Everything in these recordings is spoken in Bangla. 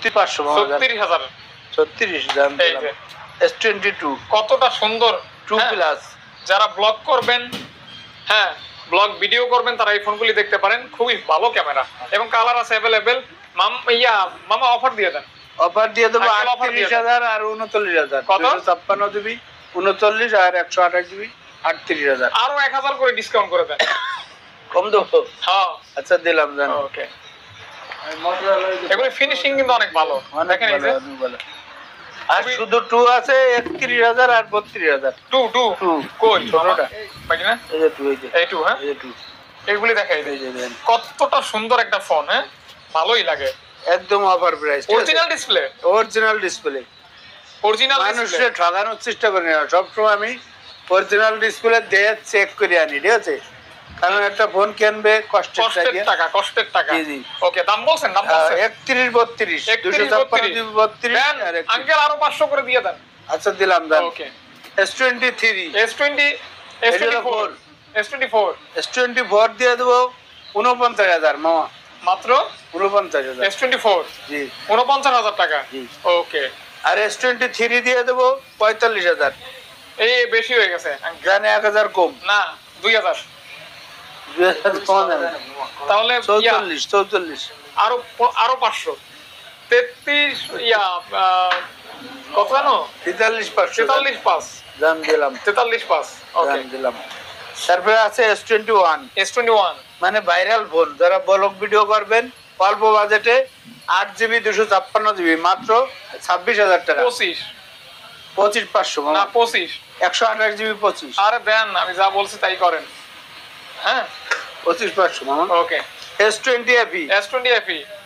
36000 36 দাম এই যে S22 কতটা সুন্দর 2 প্লাস। যারা ব্লগ করবেন, হ্যাঁ ব্লগ ভিডিও করবেন, তারা এই ফোনগুলি দেখতে পারেন। খুবই ভালো ক্যামেরা এবং কালার আছে অ্যাভেলেবেল। মামা অফার দিয়ে দেন। অফার দিয়ে দেবো 38000 আর 39000। কত? 256 জিবি 39 আর 128 জিবি 38000। আরো 1000 করে ডিসকাউন্ট করে দেন। কম দেবো? হ্যাঁ আচ্ছা দিলাম জান। ওকে, এগুলো ফিনিশিং কিন্তু অনেক ভালো। দেখেন এই যে আর শুধু 2 আছে 31000 আর 32000। 2 কই ছোটটা বাকি না? এই যে 2 এই 2 হ্যাঁ এই যে 2 এগুলি দেখাই এই যে দেন। কতটা সুন্দর একটা ফোন। হ্যাঁ ভালোই লাগে। একদম offer price. Original display, original display. Original মানুষকে ঠকানোর চেষ্টা করি না, সবসময় আমি অরিজিনাল ডিসপ্লে দিয়ে চেক করে আনি, ঠিক আছে? কারণ একটা ফোন কিনবে কষ্টের টাকা, কষ্টের টাকা। জি জি। ওকে, দাম বলছেন? দাম বলছেন 31 32 256 আর আঙ্কেল আরো 500 করে দিয়ে দেন। আচ্ছা দিলাম দাম। ওকে, S23 S24 S24 দিয়ে দেবো 49000 মামা, মাত্র 49000। S24 জি 49000 টাকা। জি। ওকে, আর S23 দিয়ে দেবো 45000। এই বেশি হয়ে গেছে জানে 1000 কম না, 2000 কম যাবে। তাহলে 44 আরো 500 33 কত জানো? 43500 দাম দিলাম। 43.5 ওকে দাম দিলাম। তারপরে আছে S21 মানে ভাইরাল ফোন, যারা ব্লগ ভিডিও করবেন অল্প বাজেটে 8 জিবি 256 জিবি মাত্র 26000 টাকা। 25500 না 25 128 জিবি 25। আরে দেন, আমি যা বলছি তাই করেন। হ্যাঁ 25500 মামা। ওকে, S20 FE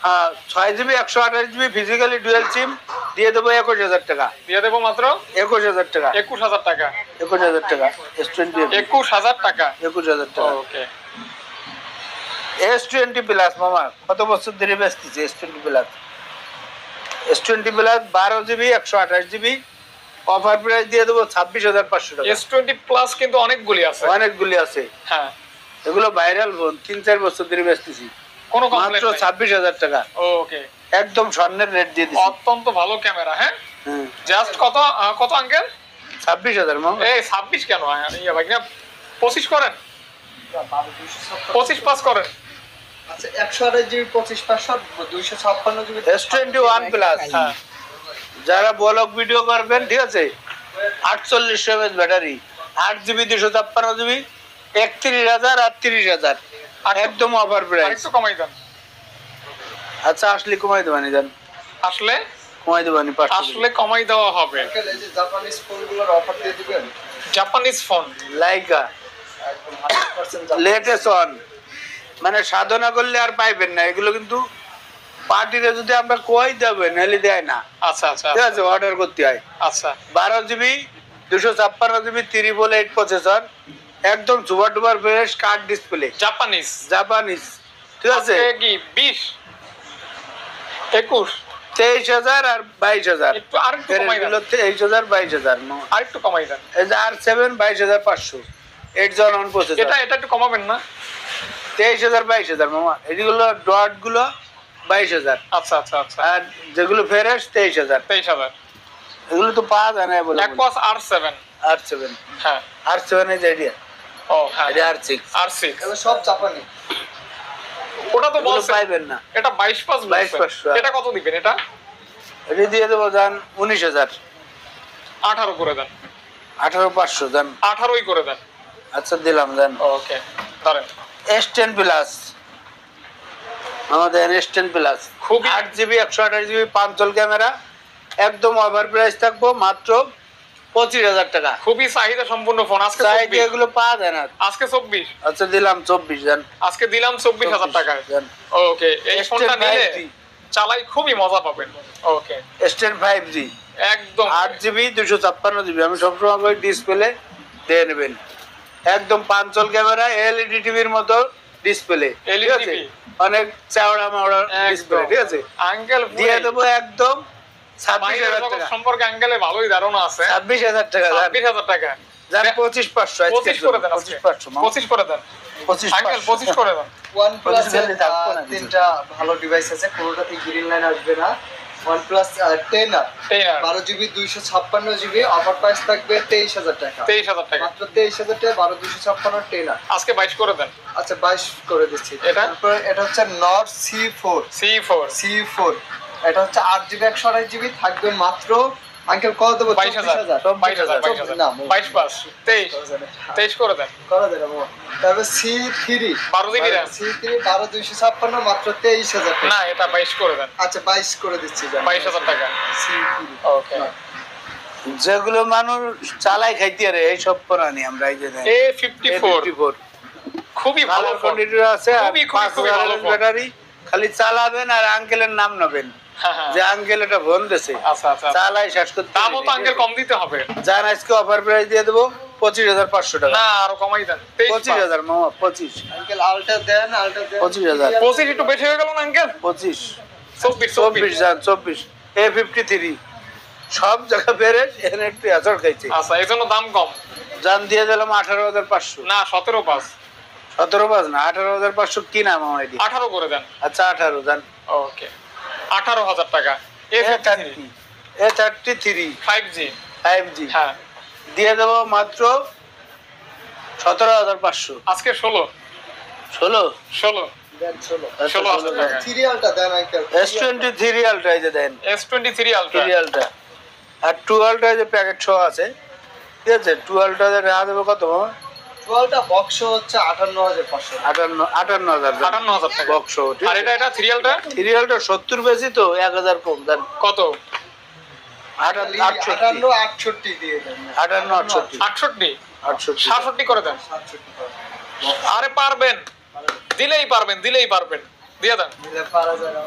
হ্যাঁ 6 GB 128 GB physically dual SIM দিয়ে দেবো 21000 টাকা। দিয়ে দেবো মাত্র 21000 টাকা। 21000 টাকা। 21000 টাকা S20 21000 টাকা। 21000 টাকা। ওকে, S20 প্লাস মামা কত বছর ধরে বেচতেছে S20 plus. S20 plus 12 GB 128 GB offer price দিয়ে দেবো 26500 টাকা। S20 প্লাস কিন্তু অনেকগুলি আছে। অনেকগুলি আছে, হ্যাঁ এগুলো ভাইরাল ফোন 3-4 বছর ধরে বেচতেছি কোনো মাত্র 26000 টাকা। ওকে, একদম স্বর্ণের রেট দিয়ে দিচ্ছি। অত্যন্ত ভালো ক্যামেরা। হ্যাঁ জাস্ট কত আঙ্কেল? 26000 মামা। এই 26 কেন ইয়া ভাই না, 25 করেন, 25 পাস করেন। আচ্ছা 128 জিবি 25 256 জিবি S21 প্লাস হ্যাঁ যারা ব্লগ ভিডিও করবেন, ঠিক আছে? 4800 mAh ব্যাটারি 8 জিবি 256 জিবি 31000 আর 30000 একদম অফার প্রাইস। আরেকটু কমাই দেন। আচ্ছা আসলে কমাই দেবানি দেন, আসলে কমাই দেবানি 500। আসলে কমাই দেওয়া হবে। এই যে জাপানিজ ফোনগুলোর অফার দিয়ে দিবেন। জাপানিজ ফোন লাইকা একদম 100% লেটেস্ট অন, মানে সাধনা করলে আর পাইবেন না এগুলো, কিন্তু পার্টিতে যদি আমরা কই দেবেন নাহলে দেয় না। আচ্ছা আচ্ছা ঠিক আছে, অর্ডার করতে হয়। আচ্ছা 12 জিবি 256 জিবি 888 প্রসেসর, একদম super duper fresh card display, Japanese. ঠিক আছে, কি 20 21 23000 আর 22000। একটু আরেকটু কমাই দেন। 23000 22000। আরেকটু কমাই দেন। এই যে R7 22500 8 জন অন প্রসেসর। এটা একটু কমাবেন না? 23000 22000 মামা। এগুলো ডট গুলো 22000। আচ্ছা আচ্ছা আচ্ছা, আর যেগুলো ফ্রেশ 23000। 23000 এগুলো তো পাওয়া যায় না বলে। একপাস R7 R7 হ্যাঁ R7 এর আইডিয়া। ও হ্যাঁ এটা R6 এগুলো সব জাপানি। ওটা তো বলছেন পাইবেন না। এটা 22 পাস 22 এটা কত দিবেন? এটা এটা দিয়ে দেবো জান 19000। 18 করে দেন। 18500 জান। 18ই করে দেন। আচ্ছা দিলাম জান। ওকে ধরেন S10 প্লাস আমাদের S10 প্লাস খুবই 8 জিবি 128 জিবি 5 জল ক্যামেরা, একদম অফার প্রাইস থাকবো মাত্র 25000 টাকা। খুবই চাহিদা সম্পূর্ণ ফোন। আজকে চাইতে এগুলো পাওয়া যায় না। আজকে 24। আচ্ছা দিলাম 24 জান। আজকে দিলাম 24000 টাকায়। ওকে, এই ফোনটা নিলে চালাই খুবই মজা পাবেন। ওকে S10 5G একদম 8 জিবি 256 জিবি। আমি সবসময় করে ডিসপ্লে দিয়ে নেবেন, একদম 5 জল ক্যামেরা, এলইডি টিভির মতো ডিসপ্লে, ঠিক আছে? অনেক চওড়া মাওড়া ডিসপ্লে, ঠিক আছে? আঙ্কেল দিয়ে দেবো একদম 26000 টাকা সম্পর্কে আঙ্কেলে ভালোই ধারণা আছে। 26000 টাকা 26000 টাকা জান। 25500 আজকে 25 করে দেন। 25500 25 করে দেন আঙ্কেল, 25 করে দেন। OnePlus এর তিনটা ভালো ডিভাইস আছে, কোনোটাতে গ্রিন লাইন আসবে না, OnePlus 10R টেনার 12GB 256GB offer price থাকবে 23,000 টাকা 23,000 টাকা। মাত্র 23,000 টাকা 12 256 10R। আজকে 22 করে দেন। আচ্ছা 22 করে দিচ্ছি। এটা? তারপর এটা হচ্ছে নট C4 C4 এটা হচ্ছে 8GB 128GB থাকবে মাত্র আঙ্কেল কত দেবো 22,000 22,000 না 22 পাস 23 করে দেন। করা দেবো তারপর C3 12GB RAM। C3 12 256 মাত্র 23,000 টাকা। না এটা 22 করে দেন। আচ্ছা 22 করে দিচ্ছি জান। 22,000 টাকা। C3 ওকে। যেগুলো মানুষ চালাই খাইতে পারে এই সব পুরানি আমরা এই যে A54 খুবই ভালো কালার ফোন। কোয়ালিটির আছে আর খুবই, খুবই, খুবই ভালো 5,000 ফোন। ব্যাটারি। খালি চালাবেন আর আঙ্কেলের নাম নেবেন হ্যাঁ, হ্যাঁ। যে আঙ্কেল এটা ফোন দিছে, আচ্ছা আচ্ছা। চালাই শেষ করতে দামও তো আঙ্কেল কম দিতে হবে। যান আজকে অফার প্রাইস দিয়ে দেবো 25,500 টাকা। না আরো কমাই দেন। 25,000 মামা 25 আঙ্কেল আলটা দেন 25,000 25 একটু বেশি হয়ে গেল না আঙ্কেল? 25 24 24 যান 24 A53 সব জায়গা বেড়ে এখানে একটু আচর খাইছে। আচ্ছা এই জন্য দাম কম। জান দিয়ে দিলাম 18,500। না 17 পাস 17 পাঁচ না 18,500 কি নাম আমার এটি? 18 করে দেন। আচ্ছা 18 জান। ওকে 18,000 টাকা। A53 A33 5G 5G হ্যাঁ দিয়ে দেবো মাত্র 17,500। আজকে 16 দেন 16 16,000 টাকা। সিরিয়ালটা দেন আঙ্কেল S23 আলট্রা এই যে দেন S23 আলট্রা 3 আলট্রা আর 2 আলট্রা যে প্যাকেট সহ আছে ঠিক আছে 2 আলট্রা রাখা দেবো কত মামা? 12টা বক্স হচ্ছে 58,500 58,000 58,000 টাকা। বক্স আর এটা সিরিয়ালটা 3 আলট্রা 70 বেশি তো 1,000 কম দেন কত? 58,68 দিয়ে দেন 58,68 68 68 67 করে দেন। 67 করে। আরে পারবেন, দিলেই পারবেন দিয়ে দেন। দিলে পারা যায় না।